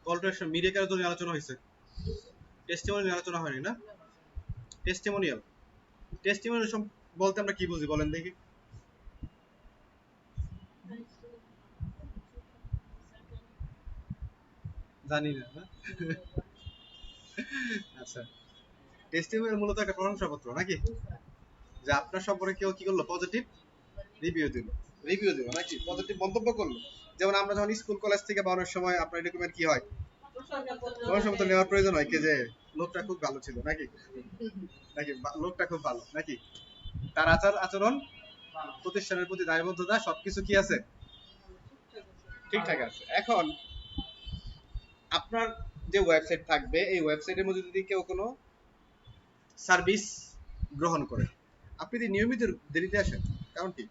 Call to action media কেন নিয়ে আলোচনা হয়েছে? টেস্টিমোনিয়াল নিয়ে আলোচনা হয়নি না? টেস্টিমোনিয়াল টেস্টিমোনিয়াল বলতে আমরা কি বুঝি বলেন দেখি? জানি না না? আচ্ছা, টেস্টিমোনিয়াল মূলত একটা প্রশংসাপত্র নাকি, যে আপনার সম্পর্কে কেউ কি করলো, পজিটিভ রিভিউ দিল, নাকি পজিটিভ মন্তব্য করলো। যেমন আমরা যখন স্কুল কলেজ থেকে বানানোর সময় আপনার ডকুমেন্ট কি হয়, প্রশংসাপত্র নেওয়ার প্রয়োজন হয়, কি যে লোকটা খুব ভালো ছিল নাকি, লোকটা খুব ভালো নাকি, তার আচার আচরণ, প্রতিষ্ঠানের প্রতি দায়বদ্ধতা সবকিছু কি আছে, ঠিকঠাক আছে। এখন আপনার যে ওয়েবসাইট থাকবে, এই ওয়েবসাইটের মধ্যে যদি কেউ কোনো সার্ভিস গ্রহণ করে, আপনি যদি নিয়মিত দেরিতে আসেন, কারণ কি?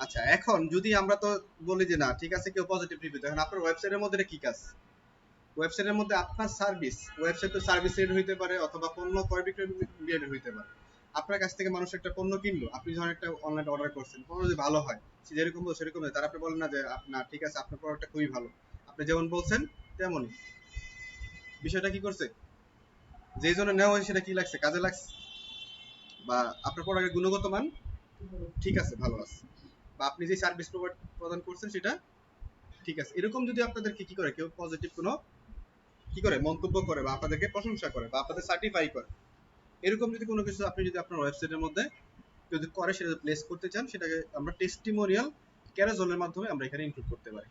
আচ্ছা, এখন যদি আমরা তো বলি যে না ঠিক আছে, কেউ পজিটিভ রিভিউ, এখন আপনার ওয়েবসাইটের মধ্যে কি কাজ? ওয়েবসাইটের মধ্যে আপনার সার্ভিস, ওয়েবসাইট তো সার্ভিস রিলেটেড হইতে পারে অথবা পণ্য ক্রয় বিক্রয় রিলেটেড হইতে পারে। আপনার কাছ থেকে মানুষ একটা পণ্য কিনলো, আপনি যখন একটা অনলাইন অর্ডার করছেন, পণ্য যদি ভালো হয়, সে যেরকম বলছে সেরকম, তার আপনি বলেন না যে না ঠিক আছে আপনার প্রোডাক্টটা খুবই ভালো, আপনি যেমন বলছেন তেমনই। বিষয়টা কি করছে, যেই জন্য নেওয়া হয়েছে সেটা কি লাগছে, কাজে লাগছে, বা আপনার প্রোডাক্টের গুণগত মান ঠিক আছে, ভালো আছে, বা আপনি যে সার্ভিস প্রদান করছেন সেটা ঠিক আছে। এরকম যদি আপনাদেরকে কি করে কেউ পজিটিভ কোনো কি করে মন্তব্য করে, বা আপনাদেরকে প্রশংসা করে, বা আপনাদের সার্টিফাই করে, এরকম যদি কোনো কিছু আপনি যদি আপনার ওয়েবসাইটের মধ্যে যদি করে, সেটা প্লেস করতে চান, সেটাকে আমরা টেস্টিমোনিয়াল ক্যারাজলের মাধ্যমে আমরা এখানে ইনক্লুড করতে পারি।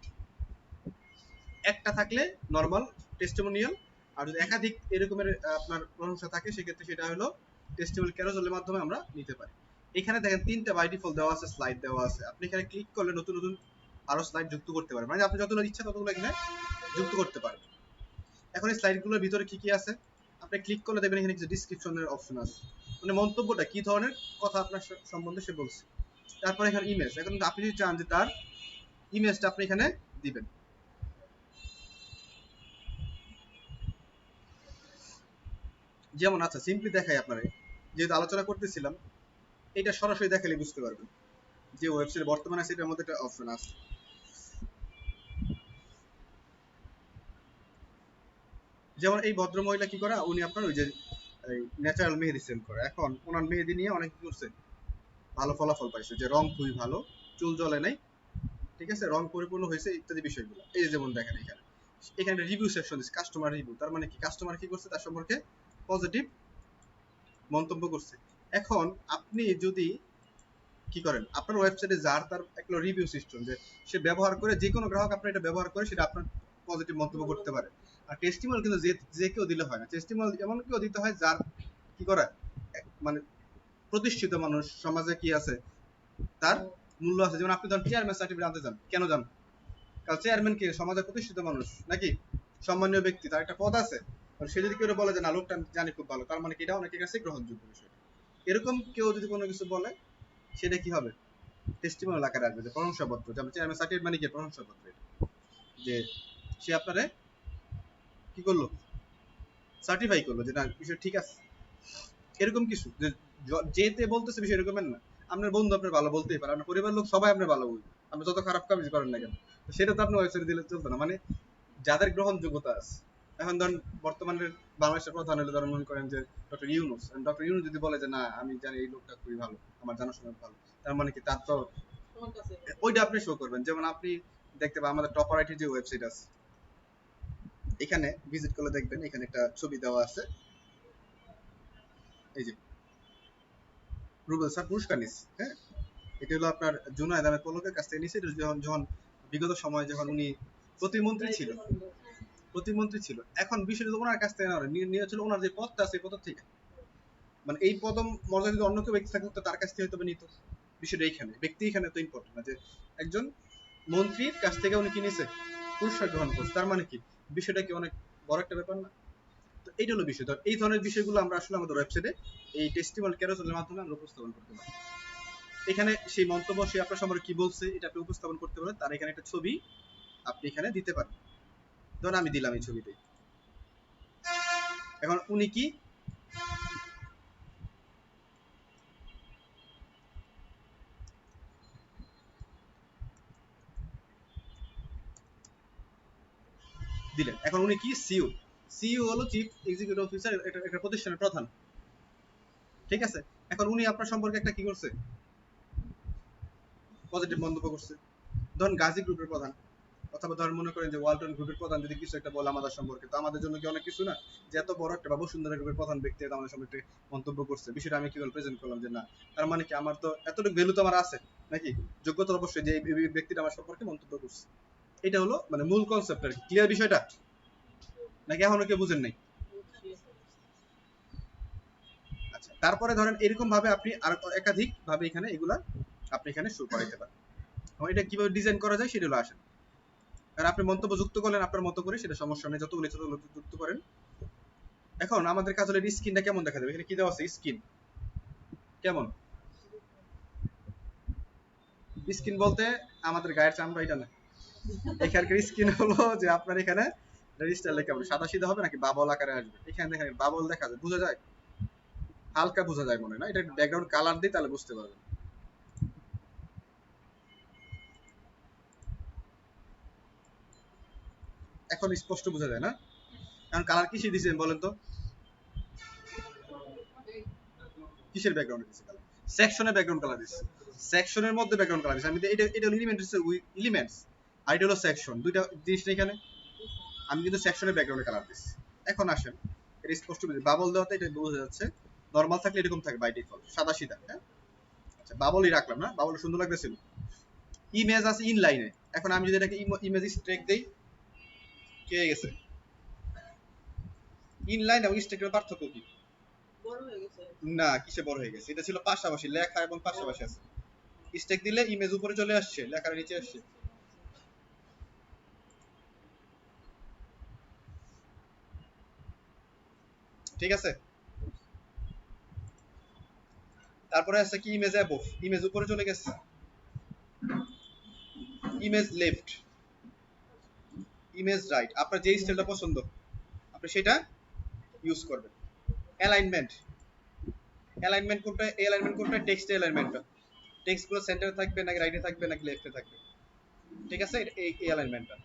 একটা থাকলে নরমাল টেস্টিমোনিয়াল, আর যদি একাধিক এরকমের আপনার প্রশংসা থাকে, সেক্ষেত্রে সেটা হলো টেস্টিমোনিয়াল ক্যারাজলের মাধ্যমে আমরা নিতে পারি। এখানে দেখেন 3টা বাই ডিফল্ট দেওয়া আছে, স্লাইড দেওয়া আছে, আপনি এখানে ক্লিক করলে নতুন নতুন আরো স্লাইড যুক্ত করতে পারেন, মানে আপনি যতগুলো ইচ্ছা ততগুলো এখানে যুক্ত করতে পারেন। এখন এই স্লাইডগুলোর ভিতরে কি কি আছে, আপনি ক্লিক করলে দেখবেন এখানে কিছু ডিসক্রিপশনের অপশন আছে, মানে মন্তব্যটা কি ধরনের কথা আপনার সম্বন্ধে সে বলছে। তারপরে এখানে ইমেজ, এখন আপনি যদি চান যে তার ইমেজটা আপনি এখানে দিবেন, যেমন আচ্ছা সিম্পলি দেখাই আপনারে, যেহেতু আলোচনা করতেছিলাম, এটা সরাসরি দেখালে বুঝতে পারবেন যে ওয়েবসাইট বর্তমানে আছে, এটার মধ্যে একটা অপশন আছে। যেমন এই ভদ্র মহিলা কি করে, উনি আপনার ওই যে ন্যাচারাল মেহেদি সেল করে, এখন ওনার মেহেদি নিয়ে অনেক কি করছে, ভালো ফলাফল পাইছে, যে রং খুবই ভালো, চুল জ্বলে নাই, ঠিক আছে, রং পরিপূর্ণ হয়েছে ইত্যাদি বিষয়গুলো। এই যে যেমন দেখেন এখানে, এখানে রিভিউ সেকশন দিচ্ছে, কাস্টমার রিভিউ, তার মানে কি কাস্টমার কি করছে, তার সম্পর্কে পজিটিভ মন্তব্য করছে। এখন আপনি যদি কি করেন, আপনার ওয়েবসাইটে যার তার একটা রিভিউ সিস্টেম, যে সে ব্যবহার করে, যে কোনো গ্রাহক আপনার এটা ব্যবহার করে সেটা আপনার পজিটিভ মন্তব্য করতে পারে। আর টেস্টিমোনিয়াল কিন্তু যে কেউ দিলে হয় না, টেস্টিমোনিয়াল এমন কেউ দিতে হয় যার কি করে, মানে প্রতিষ্ঠিত মানুষ, সমাজে কি আছে, তার মূল্য আছে। যেমন আপনি ধরেন চেয়ারম্যান সার্টিফিকেট আনতে চান, কেন যান, কারণ চেয়ারম্যান কে সমাজে প্রতিষ্ঠিত মানুষ নাকি, সম্মানীয় ব্যক্তি, তার একটা পদ আছে। সে যদি কেউ বলে যে না লোকটা জানি খুব ভালো, তার মানে কি এটা অনেকের কাছে গ্রহণযোগ্য বিষয়। এরকম কেউ যদি কোনো কিছু বলে, সেটা কি হবে, টেস্টিমোনিয়াল আকারে আসবে, যে প্রশংসাপত্র, যেমন চেয়ারম্যান সার্টিফিকেট মানে কি, প্রশংসাপত্র, যে সে আপনারে কি করলো, সার্টিফাই করলো যে না বিষয় ঠিক আছে। এরকম কিছু যে যেতে বলতেছে বিষয় এরকমের না, আপনার বন্ধু আপনার ভালো বলতেই পারে, আপনার পরিবার লোক সবাই আপনার ভালো বলবে, আপনি যত খারাপ কাজ করেন না কেন, সেটা তো আপনি ওয়েবসাইটে দিলে চলতো না। মানে যাদের গ্রহণযোগ্যতা আছে, এখন ধরেন বর্তমানে বাংলাদেশের প্রধান হলে ধরেন মনে করেন যে ডক্টর ইউনুস, ডক্টর ইউনুস যদি বলে যে না আমি জানি এই লোকটা খুবই ভালো, আমার জানাশোনা ভালো, তার মানে কি তার তো ওইটা আপনি শো করবেন। যেমন আপনি দেখতে পাবেন আমাদের টপার আইটি যে ওয়েবসাইট আছে, এখানে ভিজিট করলে দেখবেন এখানে একটা ছবি দেওয়া আছে, এই যে রুবেল স্যার পুরস্কার নিচ্ছে, হ্যাঁ, এটা হলো আপনার জুনায়েদ আহমেদ পলকের কাছ থেকে নিচ্ছে, যখন যখন বিগত সময়ে যখন উনি প্রতিমন্ত্রী ছিল, এখন বিষয়টা তো ওনার কাছ থেকে না, নিয়েছিল ওনার যে পদটা আছে পদ থেকে, মানে এই পদ মর্যাদা যদি অন্য কেউ ব্যক্তি থাকতো তার কাছ থেকে হয়তো নিত। বিষয়টা এইখানে, ব্যক্তি এখানে তো ইম্পর্টেন্ট না, যে একজন মন্ত্রীর কাছ থেকে উনি কি নিছে, পুরস্কার গ্রহণ করছে, তার মানে কি বিষয়টা কি অনেক বড় একটা ব্যাপার না? তো এইটা হলো বিষয়। এই ধরনের বিষয়গুলো আমরা আসলে আমাদের ওয়েবসাইটে এই টেস্টিমোনিয়াল ক্যারোসেলের মাধ্যমে আমরা উপস্থাপন করতে পারি। এখানে সেই মন্তব্য, সে আপনার সম্পর্কে কি বলছে এটা আপনি উপস্থাপন করতে পারেন, তার এখানে একটা ছবি আপনি এখানে দিতে পারেন। ধরুন আমি দিলাম এই ছবিতে, এখন উনি কি দিলেন। এখন উনি কি সিইও, সিইও হলো চিফ এক্সিকিউটিভ অফিসার, একটা প্রতিষ্ঠানের প্রধান, ঠিক আছে। এখন উনি আপনার সম্পর্কে একটা কি করছে, পজিটিভ মন্তব্য করছে। ধরুন গাজী গ্রুপের প্রধান, অথবা ধরেন মনে করেন যে ওয়ালটন গ্রুপের প্রধান যদি কিছু একটা বলে আমাদের সম্পর্কে, তো আমাদের জন্য কি অনেক কিছু না, যে এত বড় একটা বা বসুন্ধরা গ্রুপের প্রধান ব্যক্তি আমাদের সম্পর্কে মন্তব্য করছে, বিষয়টা আমি কি বলে প্রেজেন্ট করলাম যে না, তার মানে কি আমার তো এতটুকু ভ্যালু তো আমার আছে নাকি, যোগ্যতা অবশ্যই, যে এই ব্যক্তিটা আমার সম্পর্কে মন্তব্য করছে। এটা হলো মানে মূল কনসেপ্ট আর কি। ক্লিয়ার বিষয়টা নাকি এখনো কেউ বুঝেন নাই? আচ্ছা, তারপরে ধরেন এরকম ভাবে আপনি আর একাধিক ভাবে এখানে এগুলা আপনি এখানে শুরু করাইতে পারেন। এবং এটা কিভাবে ডিজাইন করা যায় সেটা হলো আসেন। আর আপনি মন্তব্য যুক্ত করলেন আপনার মতো করে, সেটা সমস্যা নেই, যতগুলো যুক্ত করেন। এখন আমাদের কাজ হলো স্কিনটা কেমন দেখা যাবে। এখানে কি দেওয়া আছে, স্কিন কেমন, স্কিন বলতে আমাদের গায়ের চামড়া এটা না, এখানকার স্কিন হলো যে আপনার এখানে রেজিস্টার লেখা হবে, সাদা সিধা হবে নাকি বাবল আকারে আসবে। এখানে দেখেন বাবল দেখা যায়, বোঝা যায়, হালকা বোঝা যায় মনে হয় না, এটা ব্যাকগ্রাউন্ড কালার দিই তাহলে বুঝতে পারবেন। এখন স্পষ্ট বোঝা যায় না, কারণ কালার কিসে দিয়েছেন বলেন তো, কিসের ব্যাকগ্রাউন্ডে দিয়েছে কালার, সেকশনের ব্যাকগ্রাউন্ড কালার দিয়েছে, সেকশনের মধ্যে ব্যাকগ্রাউন্ড কালার দিয়েছে। আমি এটা এটা এলিমেন্টস, এলিমেন্টস আর এটা হলো সেকশন, দুইটা জিনিস এখানে। আমি কিন্তু সেকশনের ব্যাকগ্রাউন্ডে কালার দিচ্ছি। এখন আসেন, এটা স্পষ্ট বুঝি, বাবল দেওয়াতে এটা বোঝা যাচ্ছে। নরমাল থাকলে এরকম থাকে বাই ডিফল্ট, সাদা সিধা। হ্যাঁ, আচ্ছা বাবলই রাখলাম না, বাবল সুন্দর লাগতেছিল। ইমেজ আছে ইন লাইনে, এখন আমি যদি এটাকে ইমেজ স্ট্রেক দেই, কি হয়ে গেছে, ইন লাইন এবং স্ট্রেকের পার্থক্য কি? না, কিসে বড় হয়ে গেছে, এটা ছিল পাশাপাশি লেখা এবং পাশাপাশি আছে। স্ট্রেক দিলে ইমেজ উপরে চলে আসছে, লেখার নিচে আসছে। ঠিক আছে, তারপরে আছে কি, ইমেজ অ্যাবোভ, ইমেজ উপরে চলে গেছে, ইমেজ লেফট, ইমেজ রাইট। আপনার যে স্টাইলটা পছন্দ আপনি সেটা ইউজ করবেন। অ্যালাইনমেন্ট, অ্যালাইনমেন্ট কোনটা, অ্যালাইনমেন্ট কোনটা, টেক্সট অ্যালাইনমেন্টটা, টেক্সট গুলো সেন্টারে থাকবে নাকি রাইটে থাকবে নাকি লেফটে থাকবে, ঠিক আছে, এই অ্যালাইনমেন্টটা।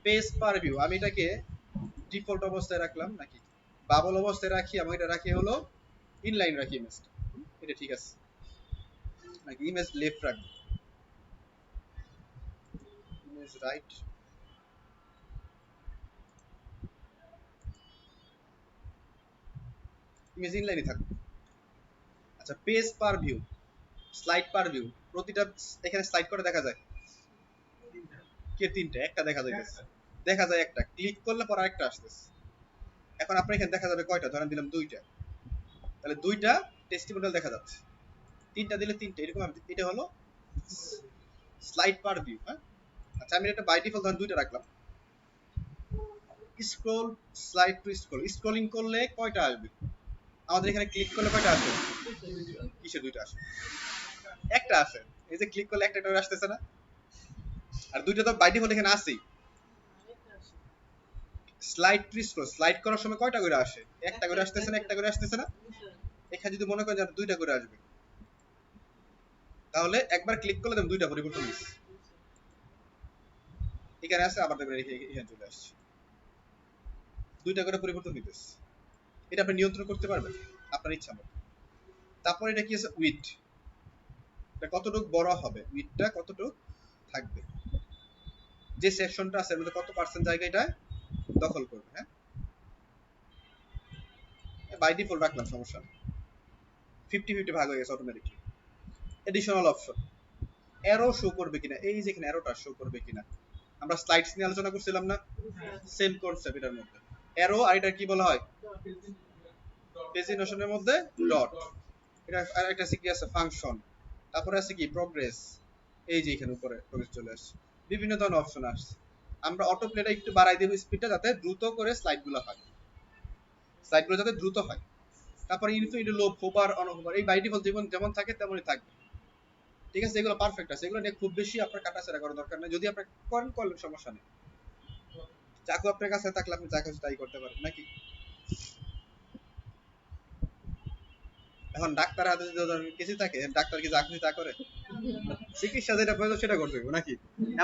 পেজ পার ভিউ, আমি এটাকে ডিফল্ট অবস্থায় রাখলাম নাকি বাবল অবস্থায় রাখি, আমি এটা রাখি হলো ইনলাইন রাখি ইমেজটা, এটা ঠিক আছে নাকি ইমেজ লেফট রাখবো, ইমেজ রাইট, ইমেজ ইনলাইনই থাকবে। আচ্ছা, পেজ পার ভিউ, স্লাইড পার ভিউ, প্রতিটা এখানে স্লাইড করে দেখা যায় কে, তিনটা, একটা দেখা যাইতেছে, দেখা যায় একটা, ক্লিক করলে পর আরেকটা আসতেছে। এখন আপনার এখানে দেখা যাবে কয়টা, ধরেন দিলাম দুইটা, তাহলে দুইটা টেস্টিমোনিয়াল দেখা যাচ্ছে, তিনটা দিলে তিনটা, এরকম। এটা হলো স্লাইড পার ভিউ। হ্যাঁ, আচ্ছা আমি এটা বাই ডিফল্ট ধরেন দুইটা রাখলাম। Scroll, slide two scroll, scrolling করলে কয়টা আসবে, আমাদের এখানে ক্লিক করলে কয়টা আসে, কিসে দুইটা আসে, একটা আসে, এই যে ক্লিক করলে একটা করে আসতেছে না, আর দুইটা তো বাই ডিফল্ট এখানে আসেই। স্লাইড টু স্ক্রল, স্লাইড করার সময় কয়টা করে আসে, একটা করে আসতেছে না, একটা করে আসতেছে না, এখানে যদি মনে করেন যে দুইটা করে আসবে, তাহলে একবার ক্লিক করলে দেখুন দুইটা পরিবর্তন হয়েছে, এখানে আছে আবার দেখবেন এখানে চলে আসছে, দুইটা করে পরিবর্তন হইতেছে। এটা আপনি নিয়ন্ত্রণ করতে পারবেন আপনার ইচ্ছা মতো। তারপর এটা কি আছে, উইথ, এটা কতটুকু বড় হবে, উইথটা কতটুকু থাকবে, যে সেকশনটা আছে এর মধ্যে কত পার্সেন্ট জায়গা এটা দখল করবে। হ্যাঁ, বাই ডিফল্ট রাখলাম, সমস্যা নেই, 50-50 ভাগ হয়ে গেছে automatically. Additional option, arrow show করবে কিনা, এই যে এখানে অ্যারোটা শো করবে কিনা, আমরা স্লাইডস নিয়ে আলোচনা করছিলাম না, সেম কনসেপ্ট এটার মধ্যে, অ্যারো, আর এটা কি বলা হয়, ডেজিগনেশনের মধ্যে ডট, এটা আর একটা আছে কি আছে, ফাংশন, তারপরে আছে কি প্রোগ্রেস, এই যে এখানে উপরে প্রোগ্রেস চলে আসছে, বিভিন্ন ধরনের অপশন আসছে। আমরা অটো প্লেটা একটু বাড়াই দেব স্পিডটা, যাতে দ্রুত করে স্লাইডগুলো হয়, স্লাইডগুলো যাতে দ্রুত হয়। তারপরে ইনফিনিটি, লো, হোভার, অন হোভার, এই বাই ডিফল্ট যেমন যেমন থাকে তেমনই থাকবে, ঠিক আছে, এগুলো পারফেক্ট আছে, এগুলো নিয়ে খুব বেশি আপনার কাটাছেড়া করার দরকার নেই, যদি আপনি করেন করলেন সমস্যা নেই, চাকু আপনার কাছে থাকলে আপনি যা কিছু তাই করতে পারেন নাকি। এখন ডাক্তার হাতে যদি ধরেন কিছু থাকে, ডাক্তার কি যা খুশি তা করে, চিকিৎসা যেটা প্রয়োজন সেটা করতে হবে নাকি,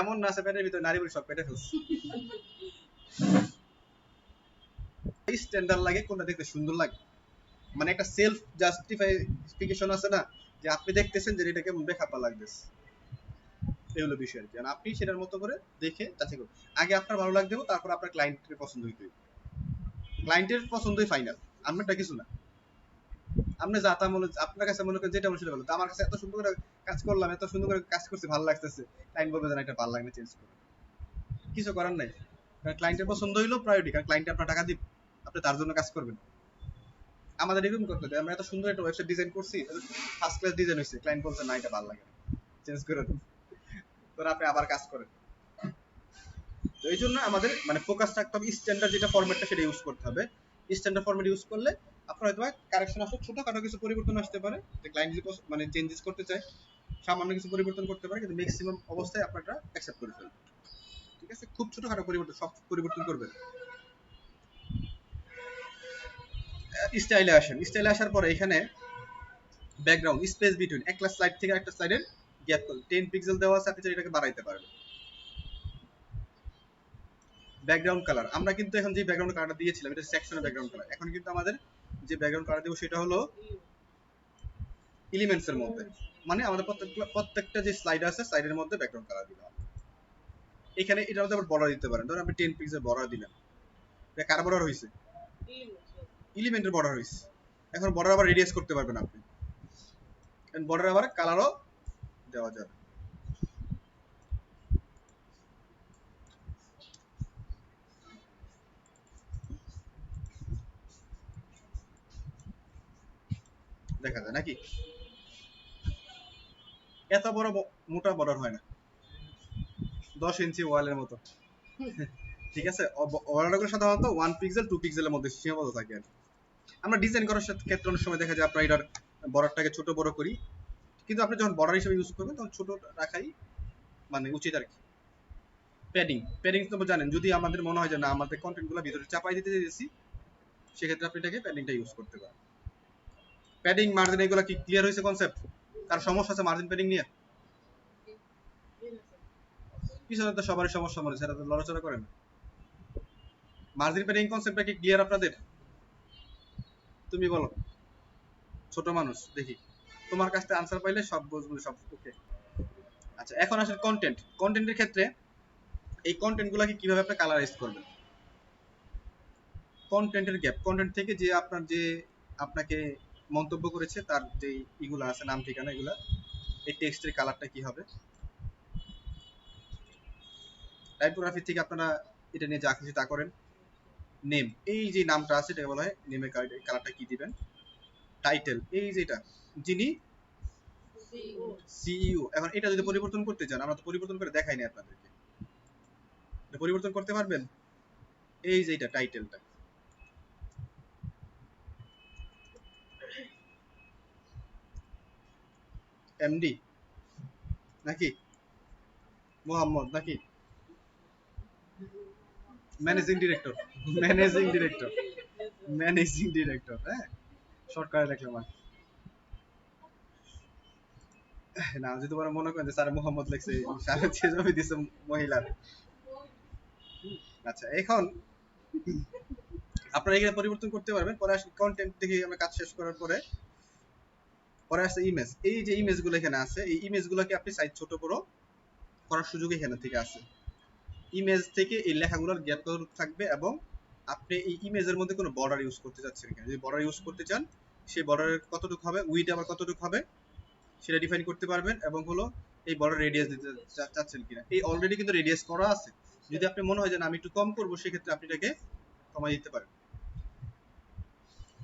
এমন না আছে পেটের ভিতরে নারী বলে সব পেটে ফেলছে, স্ট্যান্ডার্ড লাগে, কোনটা দেখতে সুন্দর লাগে, মানে একটা সেলফ জাস্টিফিকেশন আছে না, যে আপনি দেখতেছেন যে এটা কেমন বেখাপ্পা লাগতেছে, এই হলো বিষয় আর কি। আপনি সেটার মতো করে দেখে যাচাই করুন। আগে আপনার ভালো লাগবে, তারপর আপনার ক্লায়েন্টের পছন্দ হইতে হবে। ক্লায়েন্টের পছন্দই ফাইনাল, আপনারটা কিছু না। আপনি যা তা মনে, আপনার কাছে মনে করেন যেটা মনে সেটা ভালো, আমার কাছে এত সুন্দর করে কাজ করলাম, এত সুন্দর করে কাজ করছি, ভালো লাগতেছে, ক্লায়েন্ট বলবে যে না এটা ভালো লাগে না, চেঞ্জ করুন। কিছু করার নাই, কারণ ক্লায়েন্টের পছন্দ হইলো প্রায়োরিটি, কারণ ক্লায়েন্টে আপনার টাকা দিবে, আপনি তার জন্য কাজ করবেন। আমাদের এরকম করতে হবে, আমরা এত সুন্দর একটা ওয়েবসাইট ডিজাইন করছি, ফার্স্ট ক্লাস ডিজাইন হয়েছে, ক্লায়েন্ট বলছে না এটা ভালো লাগে না, চেঞ্জ করে দিন, তো আপনি আবার কাজ করেন। তো এই জন্য আমাদের মানে ফোকাস রাখতে হবে স্ট্যান্ডার্ড যেটা ফরম্যাটটা সেটা ইউজ করতে হবে। স্ট্যান্ডার্ড ফরম্যাট ইউজ করলে আপনার হয়তো কারেকশন আসলে ছোটখাটো কিছু পরিবর্তন আসতে পারে, যে ক্লায়েন্ট যদি মানে চেঞ্জেস করতে চায়, সামান্য কিছু পরিবর্তন করতে পারে, কিন্তু ম্যাক্সিমাম অবস্থায় আপনারা অ্যাকসেপ্ট করে ফেলবেন। ঠিক আছে, খুব ছোটখাটো পরিবর্তন, সব পরিবর্তন করবেন। স্টাইলে আসেন, স্টাইলে আসার পরে এখানে ব্যাকগ্রাউন্ড স্পেস বিটুইন একটা স্লাইড থেকে একটা স্লাইডের গ্যাপ 10 পিক্সেল দেওয়া আছে, আপনি এটাকে বাড়াইতে পারবেন। ব্যাকগ্রাউন্ড কালার, আমরা কিন্তু এখন যে ব্যাকগ্রাউন্ড কালারটা দিয়েছিলাম এটা সেকশনের ব্যাকগ্রাউন্ড কালার, এখন কিন্তু আমাদের যে ব্যাকগ্রাউন্ড কালার দেব সেটা হলো এলিমেন্টস এর মধ্যে, মানে আমাদের প্রত্যেকটা যে স্লাইড আছে স্লাইডের মধ্যে ব্যাকগ্রাউন্ড কালার দিলাম। এখানে এটার মধ্যে আবার বর্ডার দিতে পারেন, ধরুন আপনি 10 পিক্সেল বর্ডার দিলেন, এটা কার বর্ডার হইছে? এলিমেন্টের বর্ডার হইছে। এখন বর্ডার আবার রেডিয়াস করতে পারবেন আপনি, এন্ড বর্ডার আবার কালারও দেওয়া যাবে। দেখা যায় নাকি? এত বড় মোটা বর্ডার হয় না, 10 ইঞ্চি ওয়ালের মতো। ঠিক আছে, বর্ডারগুলো সাধারণত 1 পিক্সেল 2 পিক্সেলের মধ্যে সীমাবদ্ধ থাকে আর কি। আমরা ডিজাইন করার ক্ষেত্রে অনেক সময় দেখা যায় আপনার এটার বর্ডারটাকে ছোট বড় করি, কিন্তু আপনি যখন বর্ডার হিসেবে ইউজ করবেন তখন ছোট রাখাই মানে উচিত আর কি। প্যাডিং, প্যাডিং তো জানেন, যদি আমাদের মনে হয় যে না আমাদের কন্টেন্টগুলো ভিতরে চাপাই দিতে চাইছি, সেক্ষেত্রে আপনি এটাকে প্যাডিংটা ইউজ করতে পারেন। প্যাডিং, মার্জিন, এগুলো কি ক্লিয়ার হয়েছে কনসেপ্ট? কার সমস্যা আছে মার্জিন প্যাডিং নিয়ে? পিছনে তো সবারই সমস্যা মনে, সেটা তো লড়াচড়া করেন। মার্জিন প্যাডিং কনসেপ্টটা কি ক্লিয়ার আপনাদের? তুমি বলো, ছোট মানুষ দেখি, তোমার কাছ থেকে আনসার পাইলে সব বুঝবো, সব ওকে। আচ্ছা, এখন আসলে কন্টেন্ট, কন্টেন্টের ক্ষেত্রে এই কন্টেন্টগুলোকে কিভাবে আপনি কালারাইজ করবেন? কন্টেন্টের গ্যাপ, কন্টেন্ট থেকে যে আপনার যে আপনাকে মন্তব্য করেছে তার যে ইগুলা আছে নাম ঠিকানা, এগুলা এই টেক্সটের কালারটা কি হবে? টাইপোগ্রাফি থেকে আপনারা এটা নিয়ে যা খুশি তা করেন। নেম, এই যে নামটা আছে এটাকে বলা হয় নেমের কালারটা কি দিবেন? টাইটেল, এই যেটা যিনি সিইও, এখন এটা যদি পরিবর্তন করতে চান, আমরা তো পরিবর্তন করে দেখাই না আপনাদেরকে, এটা পরিবর্তন করতে পারবেন। এই যে এটা টাইটেলটা, এমডি নাকি মোহাম্মদ নাকি managing director, managing director, managing director, হ্যাঁ শর্টকাটে লিখলাম আর না, যদি তোমরা মনে করেন যে স্যার মোহাম্মদ লিখছে, সারা ছবি দিছে মহিলার। আচ্ছা, এখন আপনারা এখানে পরিবর্তন করতে পারবেন। পরে আসলে কন্টেন্ট দেখে আমরা কাজ শেষ করার পরে পরে আসছে ইমেজ, এই যে ইমেজগুলো এখানে আছে এই ইমেজগুলোকে আপনি সাইজ ছোট বড় করার সুযোগ এখানে থেকে আছে। ইমেজ থেকে এই লেখাগুলোর গ্যাপ থাকবে, এবং আপনি এই ইমেজের মধ্যে কোনো বর্ডার ইউজ করতে চাচ্ছেন কিনা, যদি বর্ডার ইউজ করতে চান সেই বর্ডারের কতটুকু হবে, উইথ আবার কতটুকু হবে সেটা ডিফাইন করতে পারবেন, এবং হলো এই বর্ডার রেডিয়াস দিতে চাচ্ছেন কিনা। এই অলরেডি কিন্তু রেডিয়াস করা আছে, যদি আপনি মনে হয় যে আমি একটু কম করবো সেক্ষেত্রে আপনি এটাকে কমাই দিতে পারেন,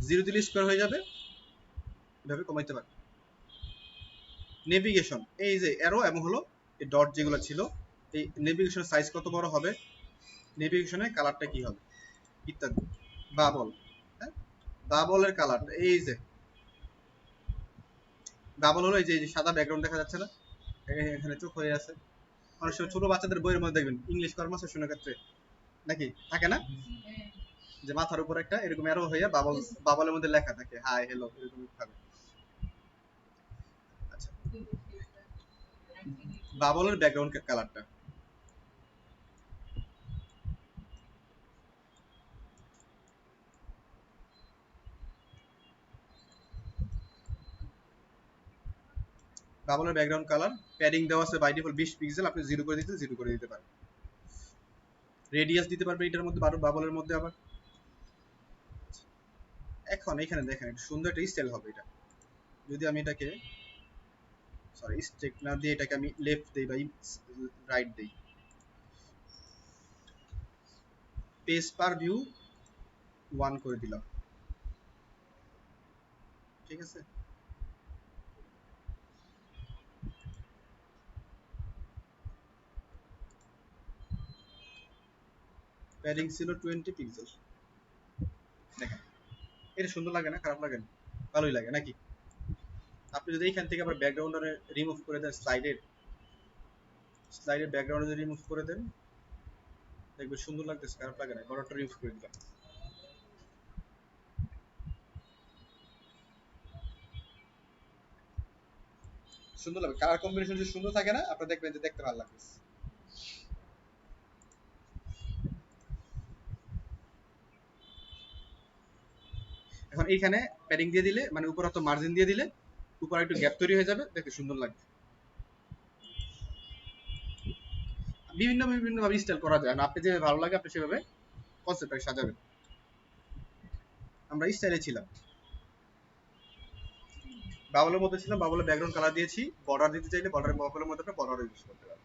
0 দিলে স্কোয়ার হয়ে যাবে, এভাবে কমাইতে পারেন। নেভিগেশন, এই যে অ্যারো এবং হলো এই ডট যেগুলো ছিল, এই নেভিগেশনের সাইজ কত বড় হবে, নেভিগেশনের কালারটা কি হবে ইত্যাদি। বাবল, হ্যাঁ বাবলের কালারটা এই যে বাবল হলো এই যে সাদা ব্যাকগ্রাউন্ড দেখা যাচ্ছে না, এখানে চোখ হয়ে আছে, অনেক সময় ছোট বাচ্চাদের বইয়ের মধ্যে দেখবেন ইংলিশ কনভারসেশনের ক্ষেত্রে নাকি থাকে না, যে মাথার উপর একটা এরকম অ্যারো হয়ে বাবল, বাবলের মধ্যে লেখা থাকে হাই হ্যালো এরকম ভাবে। আচ্ছা, বাবলের ব্যাকগ্রাউন্ড কালারটা বাবলের ব্যাকগ্রাউন্ড কালার, প্যাডিং দেওয়া আছে বাই ডিফল্ট 20 পিক্সেল, আপনি 0 করে দিতে 0 করে দিতে পারেন। রেডিয়াস দিতে পারবে এটার মধ্যে, বাবলের মধ্যে আবার। এখন এখানে দেখেন সুন্দর একটা স্টাইল হবে এটা। যদি আমি এটাকে সরি স্টেক না দিয়ে এটাকে আমি লেফট দেই বা রাইট দেই, পেজ পার ভিউ 1 করে দিলাম, ঠিক আছে। প্যাডিং ছিল 20 পিক্সেল। দেখেন এটা সুন্দর লাগে না, খারাপ লাগে না? ভালোই লাগে নাকি? আপনি যদি এইখান থেকে আবার ব্যাকগ্রাউন্ডে রিমুভ করে দেন, স্লাইডের ব্যাকগ্রাউন্ডে যদি রিমুভ করে দেন, দেখবে সুন্দর লাগতেছে, খারাপ লাগে না? বড়টা রিমুভ করে দিলাম, সুন্দর লাগবে। কালার কম্বিনেশন যদি সুন্দর থাকে না, আপনারা দেখবেন যে দেখতে ভালো লাগবে। এখন এইখানে প্যাডিং দিয়ে দিলে, মানে উপরে তো মার্জিন দিয়ে দিলে উপরে একটু গ্যাপ তৈরি হয়ে যাবে, দেখতে সুন্দর লাগবে। বিভিন্ন বিভিন্ন ভাবে স্টাইল করা যায়, আপনি যেভাবে ভালো লাগে আপনি সেভাবে কনসেপ্টটাকে সাজাবেন। আমরা স্টাইলে ছিলাম, বাবলের মধ্যে ছিলাম, বাবলের ব্যাকগ্রাউন্ড কালার দিয়েছি। বর্ডার দিতে চাইলে বাবলের মধ্যে একটা বর্ডার ইউজ করতে পারেন।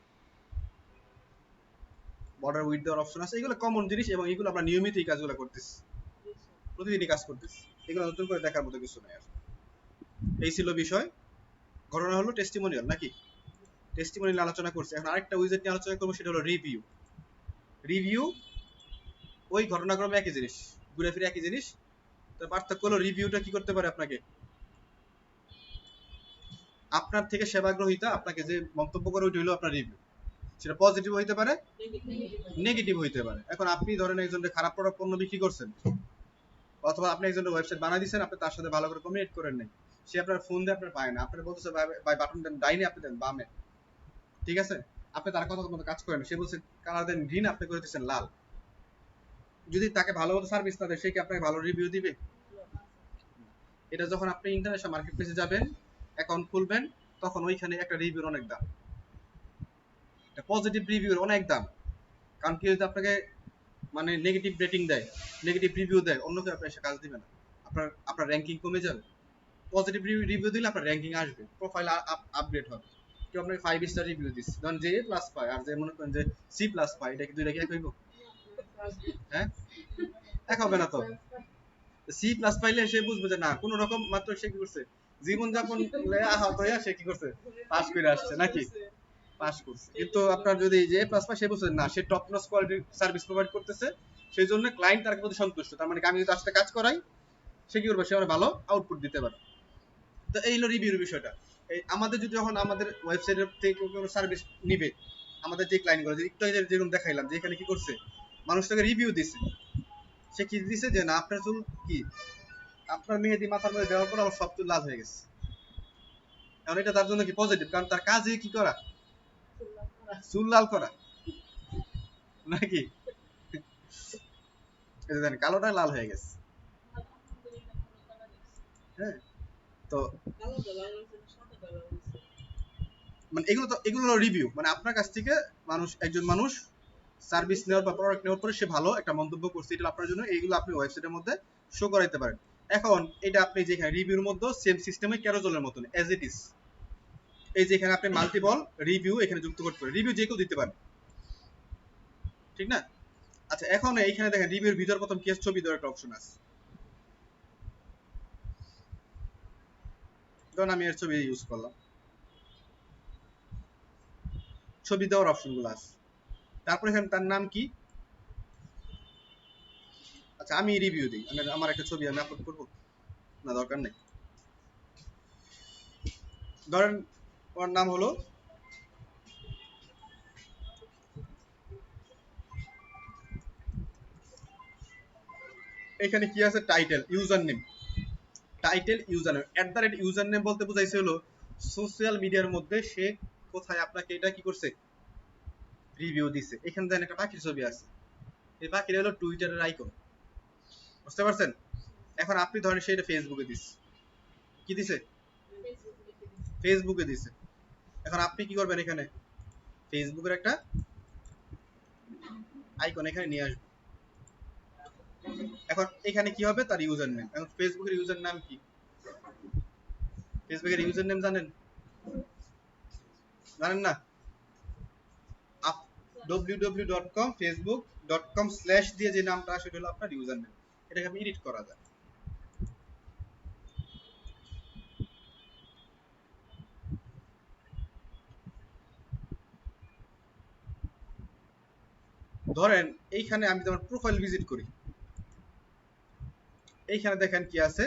বর্ডার উইথ দেওয়ার অপশন আছে। এগুলো কমন জিনিস এবং এগুলো আমরা নিয়মিত এই কাজগুলো করতেছি, প্রতিদিনই কাজ করতেছি, এগুলো নতুন করে দেখার মতো কিছু নাই। এই ছিল বিষয়। ঘটনা হলো টেস্টিমোনিয়াল নাকি? টেস্টিমোনিয়াল আলোচনা করছি। এখন আরেকটা উইজেট নিয়ে আলোচনা করবো, সেটা হলো রিভিউ। রিভিউ ওই ঘটনাক্রমে একই জিনিস, ঘুরে ফিরে একই জিনিস। তো পার্থক্য হলো রিভিউটা কি করতে পারে আপনাকে, আপনার থেকে সেবাগ্রহীতা আপনাকে যে মন্তব্য করে ওইটা হলো আপনার রিভিউ। সেটা পজিটিভ হইতে পারে, নেগেটিভ হইতে পারে। এখন আপনি ধরেন একজনের খারাপ প্রোডাক্ট পণ্য বিক্রি করছেন, অথবা আপনি একজনের ওয়েবসাইট বানাই দিয়েছেন, আপনি তার সাথে ভালো করে কমিউনিকেট করেন নাই, সে আপনার ফোন দিয়ে আপনার পায় না, আপনার বলতেছে ভাই বাটন দেন ডাইনে, আপনি দেন বামে, ঠিক আছে। আপনি তার কথা মতো কাজ করেন, সে বলছে কালার দেন গ্রিন, আপনি করে দিচ্ছেন লাল। যদি তাকে ভালো মতো সার্ভিস না দেয়, সে কি আপনাকে ভালো রিভিউ দিবে? এটা যখন আপনি ইন্টারন্যাশনাল মার্কেট প্লেসে যাবেন, অ্যাকাউন্ট খুলবেন, তখন ওইখানে একটা রিভিউর অনেক দাম, পজিটিভ রিভিউর অনেক দাম। কারণ কি, যদি আপনাকে মানে নেগেটিভ রেটিং দেয়, নেগেটিভ রিভিউ দেয়, অন্য কেউ আপনার এসে কাজ দিবে না, আপনার র্যাঙ্কিং কমে যাবে। পজিটিভ রিভিউ দিলে আপনার র্যাঙ্কিং আসবে, প্রোফাইল আপডেট হবে। কেউ আপনাকে 5 স্টার রিভিউ দিচ্ছে, ধরেন যে A+ পায় আর যে মনে করেন যে C+ পায়, এটা কি দুইটা কি এক হইব? হ্যাঁ, এক হবে না তো। C+ পাইলে সে বুঝবে যে না, কোনো রকম মাত্র সে কি করছে, জীবনযাপন আহত হইয়া সে কি করছে, পাস করে আসছে নাকি, পাস করছে। কিন্তু আপনার যদি যে A+ পায়, সে বুঝছে না, সে টপ নচ কোয়ালিটির সার্ভিস প্রোভাইড করতেছে, সেই জন্য ক্লায়েন্ট তার প্রতি সন্তুষ্ট। তার মানে আমি যদি তার সাথে কাজ করাই, সে কি করবে, সে আমার ভালো আউটপুট দিতে পারে। তো এই হলো রিভিউর বিষয়টা। এই আমাদের যদি যখন আমাদের ওয়েবসাইটের থেকে কোনো সার্ভিস নিবে, আমাদের যে ক্লায়েন্ট গুলো একটু আগে যেরকম দেখাইলাম, যে এখানে কি করছে, মানুষ তাকে রিভিউ দিছে, সে কি দিছে যে না, আপনার চুল কি, আপনার মেহেদি মাথার মধ্যে দেওয়ার পর আমার সব চুল লাল হয়ে গেছে। কারণ এটা তার জন্য কি পজিটিভ, কারণ তার কাজে কি করা, চুল লাল করা নাকি। এই যে দেখেন কালোটা লাল হয়ে গেছে। হ্যাঁ, তো মানে এগুলো হলো রিভিউ, মানে আপনার কাছ থেকে একজন মানুষ সার্ভিস নেওয়ার বা প্রোডাক্ট নেওয়ার পরে সে ভালো একটা মন্তব্য করছে, এটা আপনার জন্য, এইগুলো আপনি ওয়েবসাইটের মধ্যে শো করাইতে পারেন। এখন এটা আপনি যেখানে রিভিউর মধ্যে সেম সিস্টেমে ক্যারোজলের মতন অ্যাজ ইট ইজ, এই যে এখানে আপনি মাল্টিপল রিভিউ এখানে যুক্ত করতে পারেন, রিভিউ যে কেউ দিতে পারেন, ঠিক না? আচ্ছা, এখন এইখানে দেখেন রিভিউর ভিতর প্রথম কি আছে, ছবি দেওয়ার একটা অপশন আছে। ধরুন আমি এর ছবি ইউজ করলাম, ছবি দেওয়ার অপশনগুলো আছে। তারপর এখানে তার নাম কি, আচ্ছা আমি রিভিউ দিই, আমার একটা ছবি আমি আপলোড করবো না, দরকার নেই। ধরেন ওর নাম হলো, এখানে কি আছে, title user name, title user name user name বলতে বোঝাইছে হলো সোশ্যাল মিডিয়ার মধ্যে সে কোথায় আপনাকে এটা কি করছে, রিভিউ দিছে। এখানে দেখেন একটা পাখির ছবি আছে, এই পাখিটা হলো টুইটারের আইকন, বুঝতে পারছেন? এখন আপনি ধরেন সেটা ফেসবুকে দিচ্ছে, কি দিছে, ফেসবুকে দিছে। এখন আপনি কি করবেন, এখানে ফেসবুকের একটা আইকন এখানে নিয়ে আসবেন। এখন এখানে কি হবে, তার ইউজার নেম। এখন ফেসবুকের ইউজার নাম কি? ফেসবুকের ইউজার নেম জানেন? জানেন না? www.com facebook.com/ দিয়ে যে নামটা আসে সেটা হলো আপনার ইউজার নেম। এটাকে আপনি এডিট করা যায়। ধরেন এইখানে আমি তোমার প্রোফাইল ভিজিট করি, এইখানে দেখেন কি আছে,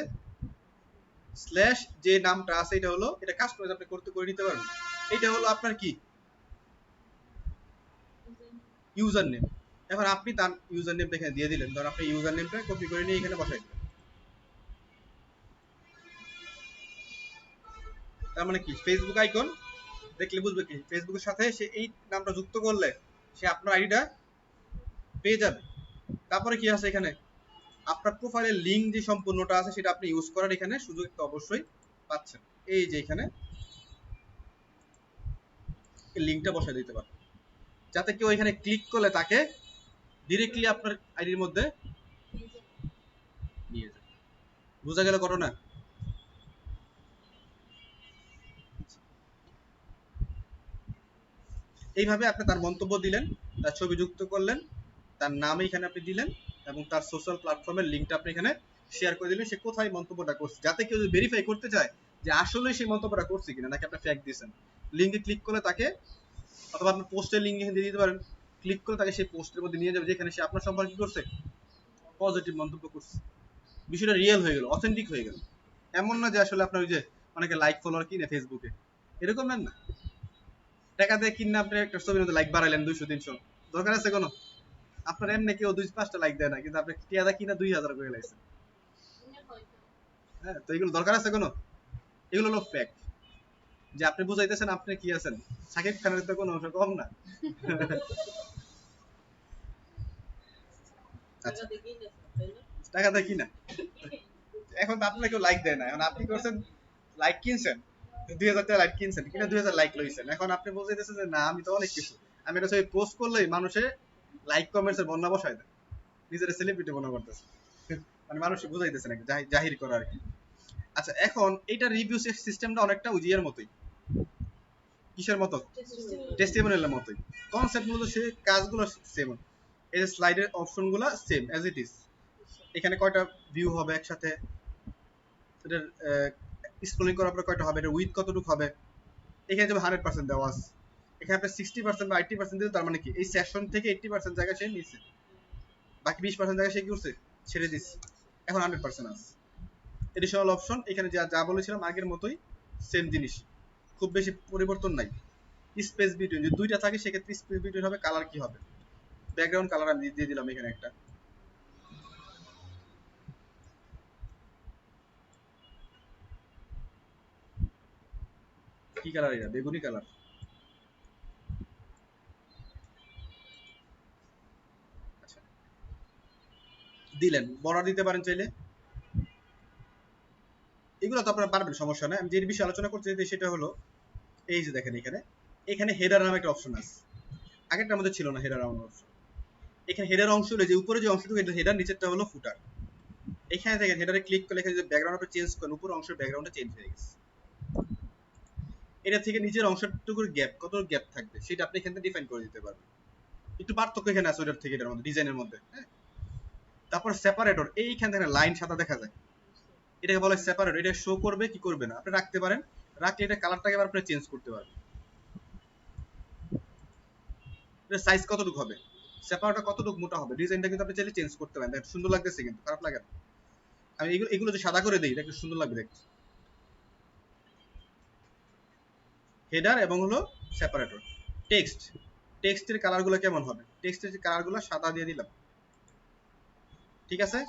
স্ল্যাশ যে নামটা আছে এটা হলো, এটা কাস্টমাইজ আপনি করতে করে নিতে পারবেন। এটা হলো আপনার কি ইউজার নেম। এখন আপনি তার ইউজার নেমটা এখানে দিয়ে দিলেন, ধর আপনি ইউজার নেমটা কপি করে নিয়ে এখানে বসাই দিলেন। তার মানে কি, ফেসবুক আইকন দেখলে বুঝবে কি ফেসবুকের সাথে সে এই নামটা যুক্ত করলে সে আপনার আইডিটা পেয়ে যাবে। তারপরে কি আছে এখানে, আপনার প্রোফাইলের লিঙ্ক যে সম্পূর্ণটা আছে সেটা আপনি ইউজ করার এখানে সুযোগ তো অবশ্যই পাচ্ছেন। এই যে এখানে লিঙ্কটা বসাই দিতে পারেন, যাতে কেউ এখানে ক্লিক করলে তাকে ডিরেক্টলি আপনার আইডির মধ্যে নিয়ে যায়। বোঝা গেল ঘটনা? এইভাবে আপনি তার মন্তব্য দিলেন, তার ছবি যুক্ত করলেন, তার নাম এখানে আপনি দিলেন এবং তার সোশ্যাল প্ল্যাটফর্মের লিঙ্কটা আপনি এখানে শেয়ার করে দিলেন, সে কোথায় মন্তব্যটা করছে, যাতে কেউ ভেরিফাই করতে চায় যে আসলে সেই মন্তব্যটা করছে কিনা নাকি আপনি ফেক দিয়েছেন। লিঙ্কে ক্লিক করলে তাকে, অথবা আপনি পোস্টের লিঙ্ক এখানে দিয়ে দিতে পারেন, ক্লিক করে তাকে সেই পোস্টের মধ্যে নিয়ে যাবে যেখানে সে আপনার সম্পর্কে কি করছে, পজিটিভ মন্তব্য করছে। বিষয়টা রিয়েল হয়ে গেল, অথেন্টিক হয়ে গেল। এমন না যে আসলে আপনার ওই যে অনেকে লাইক ফলোয়ার কিনে ফেসবুকে, এরকম না। টাকা দিয়ে কিনে আপনি একটা ছবির মধ্যে লাইক বাড়াইলেন 200-300, দরকার আছে কোনো? আপনার এমনি কেউ 2-5টা লাইক দেয় না, কিন্তু আপনি টিয়াদা কিনা 2000 করে লাইছেন। হ্যাঁ, তো এগুলো দরকার আছে কোনো? এগুলো হলো ফ্যাক্ট, যে আপনি বুঝাইতেছেন আপনি কি আছেন, সাকিব খানের তো কোনো অংশ কম না। আচ্ছা, টাকা দিয়ে কিনা, এখন তো আপনার কেউ লাইক দেয় না, এখন আপনি করছেন লাইক কিনছেন 2000 টাকা, লাইক কিনছেন কিনা 2000 লাইক লইছেন, এখন আপনি বুঝাইতেছেন যে না আমি তো অনেক কিছু, আমি এটা ছবি পোস্ট করলেই মানুষে লাইক কমেন্টস এর বন্যা বসায় দেয়, নিজের সেলিব্রিটি মনে করতেছে, মানে মানুষ বুঝাইতেছে নাকি জাহির করা আর কি। আচ্ছা, এখন এইটা রিভিউ সিস্টেমটা অনেকটা উজিয়ার মতোই। কিসের মতো? টেস্টিমোনিয়ালের মতোই। কনসেপ্ট মূলত সে কাজগুলো সেম। এই যে স্লাইডের অপশনগুলো সেম অ্যাজ ইট ইজ। এখানে কয়টা ভিউ হবে একসাথে, এটার স্ক্রলিং করার পরে কয়টা হবে, এটার উইথ কতটুকু হবে, এখানে যেমন 100% দেওয়া আছে, এখানে আপনি 60% বা 80% দিলে তার মানে কি এই সেশন থেকে 80% জায়গা সে নিচ্ছে, বাকি 20% জায়গা সে কি করছে, ছেড়ে দিচ্ছে, এখন 100% আছে। এডিশনাল অপশন এখানে যা যা বলেছিলাম আগের মতোই, সেম জিনিস, খুব বেশি পরিবর্তন নাই। স্পেস বিটুইন যদি দুইটা থাকে সেক্ষেত্রে স্পেস বিটুইন হবে, কালার কি হবে, ব্যাকগ্রাউন্ড কালার আমি দিয়ে দিলাম এখানে একটা, কি কালার, এটা বেগুনি কালার। আচ্ছা, দিলেন, বর্ডার দিতে পারেন চাইলে, এগুলো তো আপনারা পারবেন, সমস্যা নাই। আমি যে বিষয়ে আলোচনা করতে চাই সেটা হলো এই যে দেখেন এখানে, এখানে হেডার নামে একটা অপশন আছে, আগেরটার মধ্যে ছিল না হেডার নামে অপশন। এখানে হেডার অংশ হলো যে উপরে যে অংশটুকু এটা হেডার, নিচেরটা হলো ফুটার। এখানে দেখেন হেডারে ক্লিক করলে এখানে যে ব্যাকগ্রাউন্ডটা চেঞ্জ করেন, উপর অংশের ব্যাকগ্রাউন্ডটা চেঞ্জ হয়ে গেছে। এটা থেকে নিচের অংশটুকুর গ্যাপ কত গ্যাপ থাকবে সেটা আপনি এখান থেকে ডিফাইন করে দিতে পারবেন। একটু পার্থক্য এখানে আছে ওইটার থেকে, এটার মধ্যে ডিজাইনের মধ্যে, হ্যাঁ। তারপর সেপারেটর, এইখান থেকে লাইন সাদা দেখা যায়, এটাকে বলে সেপারেটর। এটা শো করবে কি করবে না আপনি রাখতে পারেন, রাখলে এটা কালারটাকে আবার আপনি চেঞ্জ করতে পারবেন। এটা সাইজ কতটুকু হবে, সেপারেটর কতটুকু মোটা হবে, ডিজাইনটা কিন্তু আপনি চাইলে চেঞ্জ করতে পারেন। এটা সুন্দর লাগতেছে কিন্তু, খারাপ লাগে না। আমি এগুলো এগুলো যে সাদা করে দিই এটা একটু সুন্দর লাগবে দেখতে। হেডার এবং হলো সেপারেটর। টেক্সট, টেক্সটের কালারগুলো কেমন হবে, টেক্সটের যে কালারগুলো সাদা দিয়ে দিলাম, ঠিক আছে।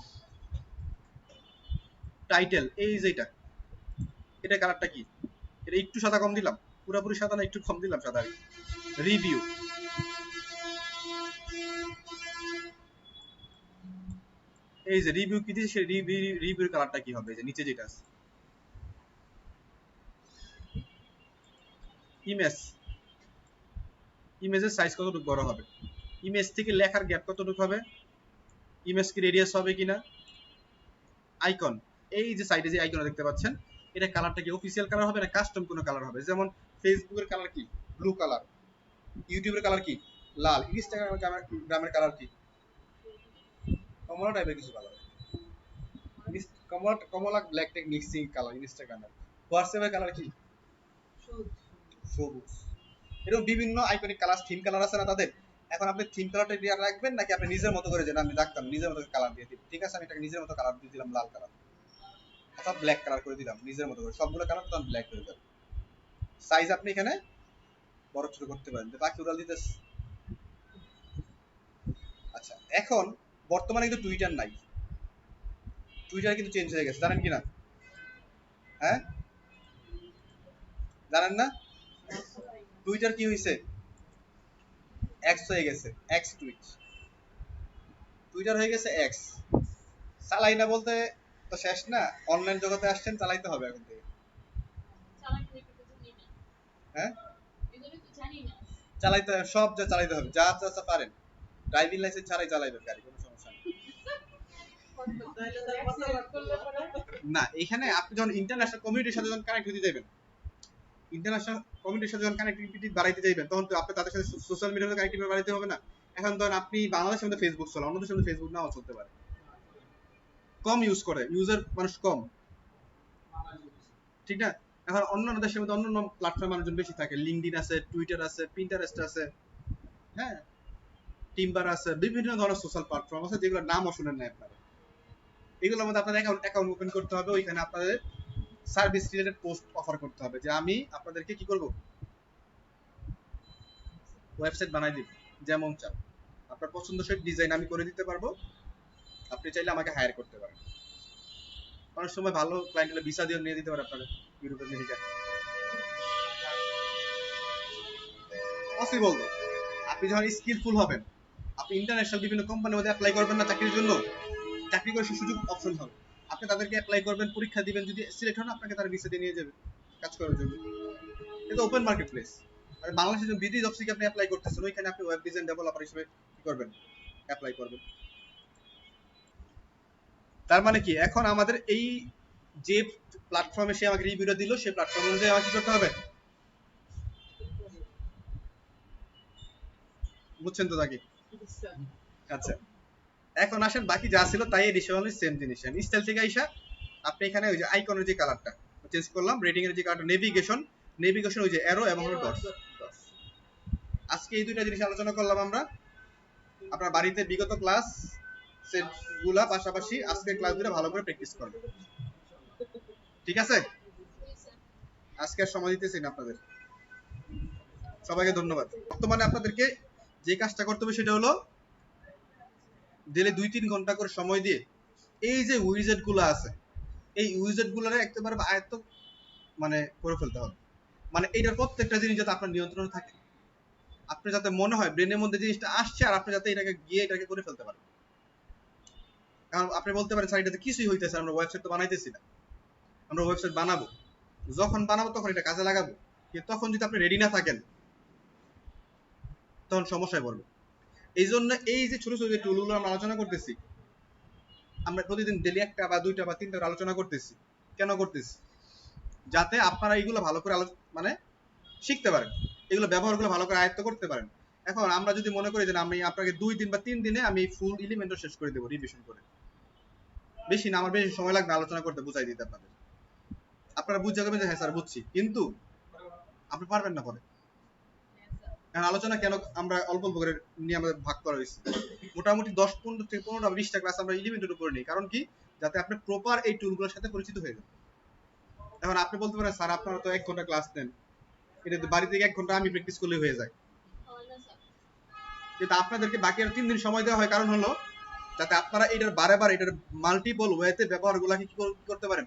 টাইটেল, এই যে এটা কালারটা কি, এটা একটু সাদা কম দিলাম, পুরোপুরি সাদা না, একটু কম দিলাম সাদা। রিভিউ, এই যে রিভিউ কি দিয়েছে, সেই রিভিউর কালারটা কি হবে, যে নিচে যেটা আছে ইমেজ, ইমেজের সাইজ কতটুকু বড় হবে, ইমেজ থেকে লেখার গ্যাপ কতটুকু হবে, ইমেজ কি রেডিয়াস হবে কিনা, আইকন, এই যে সাইডে যে আইকন দেখতে পাচ্ছেন এটা কালারটা কি অফিসিয়াল কালার হবে না কাস্টম কোনো কালার হবে, যেমন ফেসবুকের কালার কি ব্লু কালার, ইউটিউবের কালার কি লাল, ইনস্টাগ্রামের কালার কি কমলা টাইপের কিছু কালার, কমলা কমলা ব্ল্যাক টেক মিক্সিং কালার ইনস্টাগ্রামের, হোয়াটসঅ্যাপের কালার কি সবুজ, এরকম বিভিন্ন আইকনিক কালার থিম কালার আছে না তাদের। এখন আপনি থিম কালারটা দিয়ে রাখবেন নাকি আপনি নিজের মতো করে যেন আমি রাখতাম নিজের মতো কালার দিয়ে দিই, ঠিক আছে আমি এটাকে নিজের মতো কালার দিয়ে দিলাম লাল কালার অথবা ব্ল্যাক কালার করে দিলাম নিজের মতো করে, সবগুলো কালার তখন ব্ল্যাক হয়ে যাবে। সাইজ আপনি এখানে বড় ছোট করতে পারেন, বাকি উড়াল দিতে। আচ্ছা এখন বর্তমানে কিন্তু টুইটার নাই, টুইটার কিন্তু চেঞ্জ হয়ে গেছে জানেন কি না, হ্যাঁ জানেন না, টুইটার কি হয়েছে এক্স হয়ে গেছে, এক্স টুইট, টুইটার হয়ে গেছে এক্স, চালাই না বলতে তো শেষ না, অনলাইন জগতে আসছেন চালাইতে হবে এখন থেকে, হ্যাঁ চালাইতে সব যা চালাইতে হবে, যা যা পারেন, ড্রাইভিং লাইসেন্স ছাড়াই চালাইবেন গাড়ি, কোনো সমস্যা নেই। না এখানে আপনি যখন ইন্টারন্যাশনাল কমিউনিটির সাথে যখন কানেক্ট হতে যাবেন, ইন্টারন্যাশনাল কমিউনিটির সাথে যখন কানেক্টিভিটি বাড়াইতে যাবেন তখন তো আপনি তাদের সাথে সোশ্যাল মিডিয়াতে কানেক্টিভিটি বাড়াইতে হবে না। এখন ধরেন আপনি বাংলাদেশের মধ্যে ফেসবুক চলে, অন্য দেশের মধ্যে ফেসবুক নাও চলতে পারে, কম ইউজ করে, ইউজার মানুষ কম, ঠিক না। এখন অন্যান্য দেশের মধ্যে অন্যান্য প্ল্যাটফর্মে মানুষজন বেশি থাকে, লিঙ্কডইন আছে, টুইটার আছে, পিন্টারেস্ট আছে, হ্যাঁ টিম্বার আছে, বিভিন্ন ধরনের সোশ্যাল প্ল্যাটফর্ম আছে যেগুলোর নামও শুনেন না আপনারা, এগুলোর মধ্যে আপনাদের অ্যাকাউন্ট ওপেন করতে হবে, ওইখানে আপনাদের সার্ভিস রিলেটেড পোস্ট অফার করতে হবে যে আমি আপনাদেরকে কি করব ওয়েবসাইট বানাই দিব, যেমন চান আপনার পছন্দসই ডিজাইন আমি করে দিতে পারবো, আপনি চাইলে আমাকে হায়ার করতে পারেন। অনেক সময় ভালো ক্লায়েন্ট হলে ভিসা দিয়ে নিয়ে দিতে পারে আপনাদের ইউরোপ আমেরিকা, পসিবল তো। আপনি যখন স্কিলফুল হবেন আপনি ইন্টারন্যাশনাল বিভিন্ন কোম্পানির মধ্যে অ্যাপ্লাই করবেন না চাকরির জন্য, চাকরি করার সুযোগ অপশন হবে, আপনি তাদেরকে অ্যাপ্লাই করবেন, পরীক্ষা দিবেন, যদি সিলেক্ট হন আপনাকে তারা ভিসা দিয়ে নিয়ে যাবে কাজ করার জন্য, এটা ওপেন মার্কেট প্লেস। আর বাংলাদেশে যদি বিডি জবস থেকে আপনি অ্যাপ্লাই করতেছেন ওইখানে আপনি ওয়েব ডিজাইন ডেভেলপার হিসেবে কি করবেন অ্যাপ্লাই করবেন। তার মানে কি এখন আমাদের এই যে প্ল্যাটফর্মে সে আমাকে রিভিউটা দিল সেই প্ল্যাটফর্ম অনুযায়ী আমাকে কি করতে হবে, বুঝছেন তো নাকি? আচ্ছা এখন আসেন বাকি যা ছিল তাই এডিশনালি সেম জিনিস, স্টাইল থেকে আইসা আপনি এখানে ওই যে আইকনের যে কালারটা চেঞ্জ করলাম, রেটিং এর যে কালারটা, নেভিগেশন, নেভিগেশন ওই যে অ্যারো এবং ডট, আজকে এই দুইটা জিনিস আলোচনা করলাম আমরা। আপনার বাড়িতে বিগত ক্লাস সেটগুলা পাশাপাশি আজকের ক্লাসগুলো ভালো করে প্র্যাকটিস করবেন, ঠিক আছে? আজকে আর সময় দিতেছি না আপনাদের, সবাইকে ধন্যবাদ। বর্তমানে আপনাদেরকে যে কাজটা করতে হবে সেটা হলো ডেলি 2-3 ঘন্টা করে সময় দিয়ে এই যে উইজেট গুলো আছে এই উইজেট গুলোরে একেবারে আয়ত্ত মানে করে ফেলতে হবে, মানে এইটার প্রত্যেকটা জিনিস যাতে আপনার নিয়ন্ত্রণে থাকে, আপনি যাতে মনে হয় ব্রেনের মধ্যে জিনিসটা আসছে আর আপনি যাতে এটাকে গিয়ে এটাকে করে ফেলতে পারেন। কারণ আপনি বলতে পারেন স্যার এটাতে কিছুই হইতেছে, আমরা ওয়েবসাইট তো বানাইতেছি না, আমরা ওয়েবসাইট বানাবো, যখন বানাবো তখন এটা কাজে লাগাবো, কিন্তু তখন যদি আপনি রেডি না থাকেন তখন সমস্যায় পড়বে। এই জন্য এই যে ছোট ছোট যে টুলগুলো আমরা আলোচনা করতেছি, আমরা প্রতিদিন ডেলি 1টা বা 2টা বা 3টা আলোচনা করতেছি, কেন করতেছি? যাতে আপনারা এইগুলো ভালো করে মানে শিখতে পারেন, এগুলো ব্যবহারগুলো ভালো করে আয়ত্ত করতে পারেন। এখন আমরা যদি মনে করি যে আমি আপনাকে 2 দিন বা 3 দিনে আমি ফুল এলিমেন্টও শেষ করে দেবো রিভিশন করে, বেশি না, আমার বেশি সময় লাগবে আলোচনা করতে, বুঝাই দিতে আপনাদের, আপনারা বুঝে যাবেন যে হ্যাঁ স্যার বুঝছি, কিন্তু আপনি পারবেন না পরে। এখন আলোচনা কেন আমরা অল্প অল্প করে নিয়ে আমাদের ভাগ করা হয়েছে, মোটামুটি 10-15 থেকে 15টা 20টা ক্লাস আমরা এলিমেন্টের উপরে নিই, কারণ কি যাতে আপনি প্রপার এই টুলগুলোর সাথে পরিচিত হয়ে যান। এখন আপনি বলতে পারেন স্যার আপনারা তো 1 ঘন্টা ক্লাস নেন, এটা বাড়ি থেকে 1 ঘন্টা আমি প্র্যাকটিস করলে হয়ে যায়, কিন্তু আপনাদেরকে বাকি আর 3 দিন সময় দেওয়া হয়, কারণ হলো যাতে আপনারা এটার বারে বারে এটার মাল্টিপল ওয়েতে ব্যবহারগুলোকে কি করতে পারেন,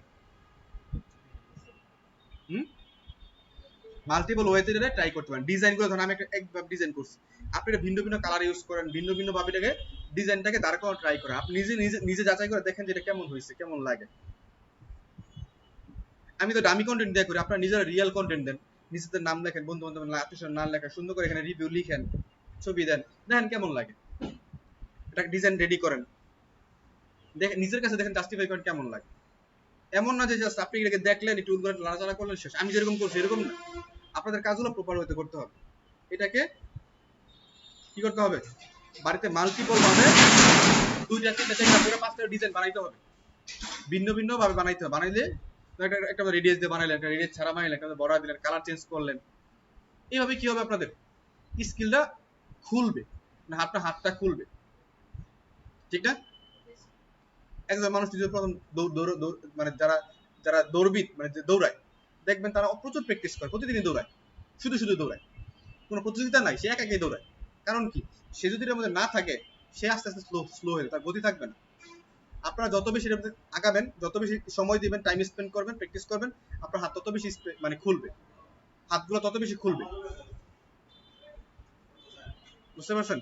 মাল্টিপল ওয়েতে এটা ট্রাই করতে পারেন। ডিজাইনগুলো ধরুন আমি একবার ডিজাইন করছি, আপনি এটা ভিন্ন ভিন্ন কালার ইউজ করেন, ভিন্ন ভিন্ন ভাবে এটাকে ডিজাইনটাকে দাঁড় করানো ট্রাই করেন, আপনি নিজে নিজে নিজে যাচাই করে দেখেন যে এটা কেমন হয়েছে, কেমন লাগে। আমি তো ডামি কন্টেন্ট দিয়ে করি, আপনারা নিজেরা রিয়েল কন্টেন্ট দেন, নিজেদের নাম লেখেন, বন্ধু বান্ধব আত্মীয় নাম লেখেন, সুন্দর করে এখানে রিভিউ লিখেন, ছবি দেন, দেখেন কেমন লাগে, এটা ডিজাইন রেডি করেন, দেখেন নিজের কাছে দেখেন জাস্টিফাই করেন কেমন লাগে। এমন না যে জাস্ট আপনি এটাকে দেখলেন একটু করে লাড়াচাড়া করলেন শেষ। আমি যেরকম করছি এরকম না, আপনাদের কাজগুলো প্রপার ওয়েতে করতে হবে। এটাকে কি করতে হবে, বাড়িতে মাল্টিপল ভাবে 2টা 3টা 4টা 5টা ডিজাইন বানাইতে হবে, ভিন্ন ভিন্ন ভাবে বানাইতে হবে। বানাইলে একটা রেডিয়াস দিয়ে বানাইলেন, একটা রেডিয়াস ছাড়া বানাইলেন, একটা বড় দিলেন, কালার চেঞ্জ করলেন, এইভাবে কি হবে আপনাদের স্কিলটা খুলবে, না আপনার হাতটা খুলবে, ঠিক না? একজন মানুষ যদি প্রথম মানে যারা যারা দৌড়বিদ মানে যে দৌড়ায়, দেখবেন তারা প্রচুর প্র্যাকটিস করে, প্রতিদিনই দৌড়ায়, শুধু শুধু দৌড়ায়, কোনো প্রতিযোগিতা নাই, সে একা একাই দৌড়ায়। কারণ কি, সে যদি এর মধ্যে না থাকে সে আস্তে আস্তে স্লো হয়ে তার গতি থাকবে না। আপনারা যত বেশি এর মধ্যে আগাবেন, যত বেশি সময় দিবেন, টাইম স্পেন্ড করবেন, প্র্যাকটিস করবেন, আপনার হাত তত বেশি মানে খুলবে, হাতগুলো তত বেশি খুলবে, বুঝতে পারছেন?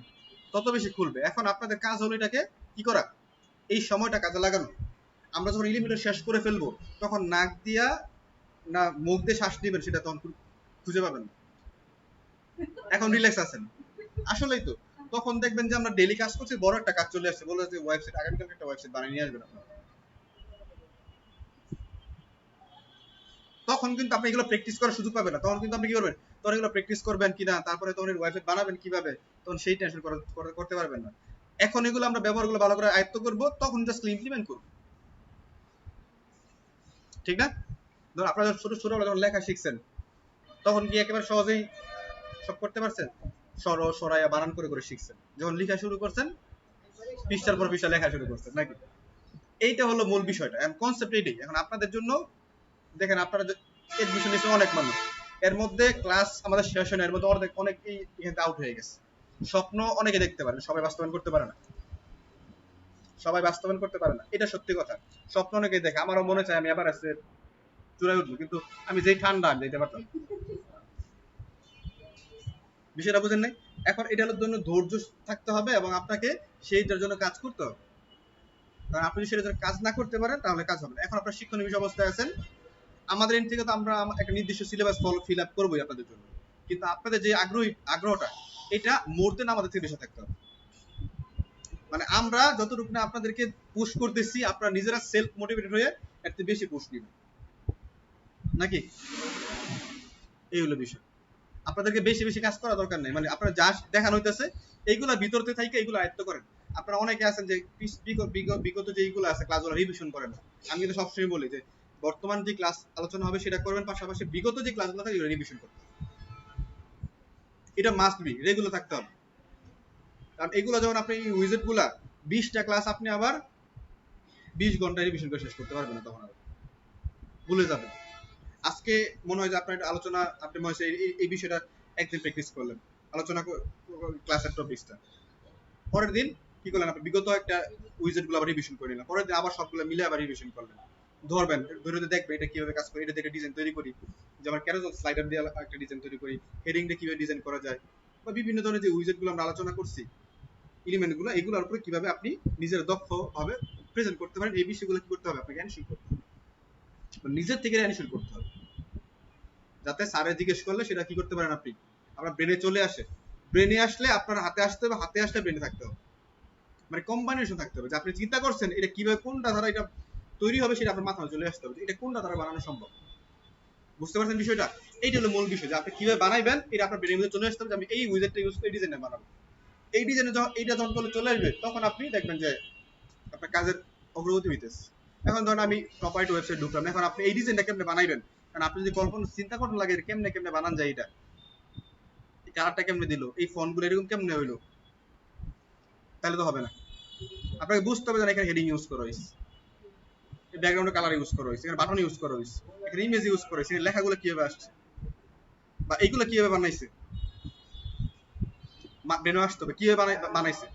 তত বেশি খুলবে। এখন আপনাদের কাজ হলো এটাকে কি করা, এই সময়টা কাজে লাগানো। আমরা যখন এলিমিনেটর শেষ করে ফেলবো তখন নাক দিয়া না মুখ দিয়ে শ্বাস নেবেন সেটা তখন খুঁজে পাবেন না। এখন রিল্যাক্স আছেন, আসলেই তো। তখন দেখবেন যে আমরা ডেইলি কাজ করছি, বড় একটা কাজ চলে আসছে, বলে যে ওয়েবসাইট, আগামীকাল একটা ওয়েবসাইট বানিয়ে নিয়ে আসবেন আপনারা। তখন কিন্তু আপনি এগুলো প্র্যাকটিস করার সুযোগ পাবেন না। তখন কিন্তু আপনি কি করবেন, তখন এগুলো প্র্যাকটিস করবেন কিনা, তারপরে তখন ওয়েবসাইট বানাবেন কিভাবে, তখন সেই টেনশন করতে পারবেন না। এখন এগুলো আমরা ব্যবহারগুলো ভালো করে আয়ত্ত করব, তখন জাস্ট ইমপ্লিমেন্ট করব, ঠিক না? ধরুন আপনারা ছোট ছোট যখন লেখা শিখছেন তখন কি একেবারে সহজেই সব করতে পারছেন? সরাইয়া বানান করে করে শিখছেন। যখন লেখা শুরু করছেন পৃষ্ঠার পর পৃষ্ঠা লেখা শুরু করছেন নাকি? এইটা হলো মূল বিষয়টা, কনসেপ্ট এইটাই। এখন আপনাদের জন্য দেখেন, আপনারা এডমিশন নিচ্ছে অনেক মানুষ, এর মধ্যে ক্লাস আমাদের সেশন এর মধ্যে অনেকেই এখানে আউট হয়ে গেছে। স্বপ্ন অনেকে দেখতে পারে, সবাই বাস্তবায়ন করতে পারে না, সবাই বাস্তবায়ন করতে পারে না, এটা সত্যি কথা। স্বপ্ন অনেকেই দেখে, আমারও মনে চায় আমি আবার আসছে চূড়ায় উঠবো, কিন্তু আমি যেই ঠান্ডা আমি যেতে পারতাম। বিষয়টা বুঝেন নাই? এখন এটার জন্য ধৈর্য থাকতে হবে এবং আপনাকে সেইটার জন্য কাজ করতে হবে। কারণ আপনি যদি সেটার জন্য কাজ না করতে পারেন তাহলে কাজ হবে না। এখন আপনার শিক্ষণীয় বিষয় অবস্থায় আছেন, আমাদের এন্ড থেকে তো আমরা একটা নির্দিষ্ট সিলেবাস ফিল আপ করবোই আপনাদের জন্য, কিন্তু আপনাদের যে আগ্রহটা এটা মোর দেন আমাদের থেকে বেশি থাকতে হবে। মানে আমরা যতটুকু না আপনাদেরকে পুশ করতেছি, আপনারা নিজেরা সেলফ মোটিভেটেড হয়ে এর থেকে বেশি পুশ নেবেন নাকি? এই হলো বিষয়। আপনাদেরকে বেশি বেশি কাজ করা দরকার নেই, মানে আপনারা যা দেখানো হইতেছে এইগুলা ভিতরতে থাইকে এইগুলো আয়ত্ত করেন। আপনারা অনেকে আছেন যে বিগত যে এইগুলো আছে ক্লাসগুলো রিভিশন করেন। আমি কিন্তু সবসময় বলি যে বর্তমান যে ক্লাস আলোচনা হবে সেটা করবেন, পাশাপাশি বিগত যে ক্লাসগুলো থাকে এগুলো রিভিশন করতে হবে। এটা মাস্ট বি, রেগুলার থাকতে হবে। কারণ এগুলো যখন আপনি উইজেট গুলা 20টা ক্লাস আপনি আবার 20 ঘন্টা রিভিশন করে শেষ করতে পারবেন না, তখন আবার ভুলে যাবেন। আজকে মনে হয় যে আপনার আলোচনা, আপনি মনে হয় এই বিষয়টা একদিন প্র্যাকটিস করলেন, আলোচনা ক্লাসের টপিকসটা, পরের দিন কি করলেন, আপনি বিগত একটা উইজেট গুলো আবার রিভিশন করে নিলেন, পরের দিন আবার সবগুলো মিলে আবার রিভিশন করলেন, ধরবেন, ধরে দেখবেন এটা কিভাবে কাজ করে, এটা দেখে ডিজাইন তৈরি করি, যে আমার ক্যারোজল স্লাইডার দিয়ে একটা ডিজাইন তৈরি করি, হেডিং দিয়ে কিভাবে ডিজাইন করা যায়, বা বিভিন্ন ধরনের যে উইজেট গুলো আমরা আলোচনা করছি এলিমেন্ট গুলো, এগুলোর উপরে কিভাবে আপনি নিজের দক্ষ ভাবে প্রেজেন্ট করতে পারেন, এই বিষয়গুলো কি করতে হবে, আপনাকে এনশিওর করতে হবে, নিজের থেকে এনশিওর করতে হবে, যাতে স্যারে জিজ্ঞেস করলে সেটা কি করতে পারেন আপনি, আপনার ব্রেনে চলে আসে। ব্রেনে আসলে আপনার হাতে আসতে হবে, হাতে আসলে ব্রেনে থাকতে হবে, মানে কম্বাইনেশন থাকতে হবে, যে আপনি চিন্তা করছেন এটা কিভাবে কোনটা দ্বারা এটা তৈরি হবে সেটা আপনার মাথায় চলে আসতে হবে, এটা কোনটা দ্বারা বানানো সম্ভব। বুঝতে পারছেন বিষয়টা? এইটা হলো মূল বিষয়, যে আপনি কিভাবে বানাইবেন এটা আপনার ব্রেনের মধ্যে চলে আসতে হবে, যে আমি এই উইজেটটা ইউজ করে এই ডিজাইনটা বানাবো। এই ডিজাইনে যখন এইটা যখন চলে আসবে তখন আপনি দেখবেন যে আপনার কাজের অগ্রগতি হইতেছে। এখন ধরেন আমি প্রপার্টি ওয়েবসাইট ঢুকলাম, এখন আপনি এই ডিজাইনটা কেমনে বানাইবেন, কারণ আপনি যদি কল্পনা চিন্তা করতে লাগে কেমনে কেমনে বানান যায়, এটা এই কালারটা কেমনে দিল, এই ফন্টগুলো এরকম কেমনে হইলো, তাহলে তো হবে না। আপনাকে বুঝতে হবে যে এখানে হেডিং ইউজ করা হয়েছে, ব্যাকগ্রাউন্ডে কালার ইউজ করা হয়েছে, এখানে বাটন ইউজ করা হয়েছে, এখানে ইমেজ ইউজ করা হয়েছে, লেখাগুলো কিভাবে আসছে বা এইগুলো কিভাবে বানাইছে, ব্রেনে আসতে হবে কিভাবে বানাইছে।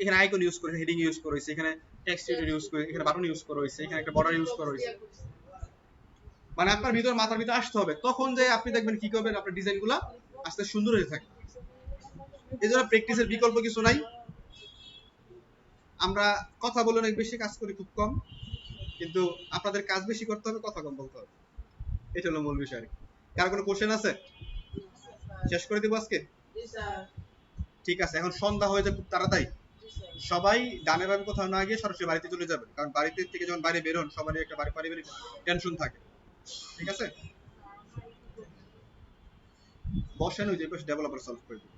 এখানে আইকন ইউজ করেছে, হেডিং ইউজ করা হয়েছে, এখানে টেক্সট ইউজ করে, এখানে বাটন ইউজ করা হয়েছে, এখানে একটা বর্ডার ইউজ করা হয়েছে, মানে আপনার ভিতর মাথার ভিতর আসতে হবে, তখন যে আপনি দেখবেন কি করবেন, আপনার ডিজাইনগুলো আস্তে সুন্দর হয়ে থাকে। এই জন্য প্র্যাকটিসের বিকল্প কিছু নাই। আমরা কথা বলে অনেক বেশি, কাজ করি খুব কম, কিন্তু আপনাদের কাজ বেশি করতে হবে, কথা কম বলতে হবে, এটা হলো মূল বিষয়। কার কোনো কোশ্চেন আছে? শেষ করে দিব আজকে? ঠিক আছে, এখন সন্ধ্যা হয়ে যায় খুব তাড়াতাড়ি। সবাই ডানে বামে কোথাও না গিয়ে সরাসরি বাড়িতে চলে যাবেন, কারণ বাড়িতে থেকে যখন বাইরে বেরোন সবারই একটা পারিবারিক টেনশন থাকে। ঠিক আছে, বসেন, ওই যে পাশে ডেভেলপার সলভ করে দিন।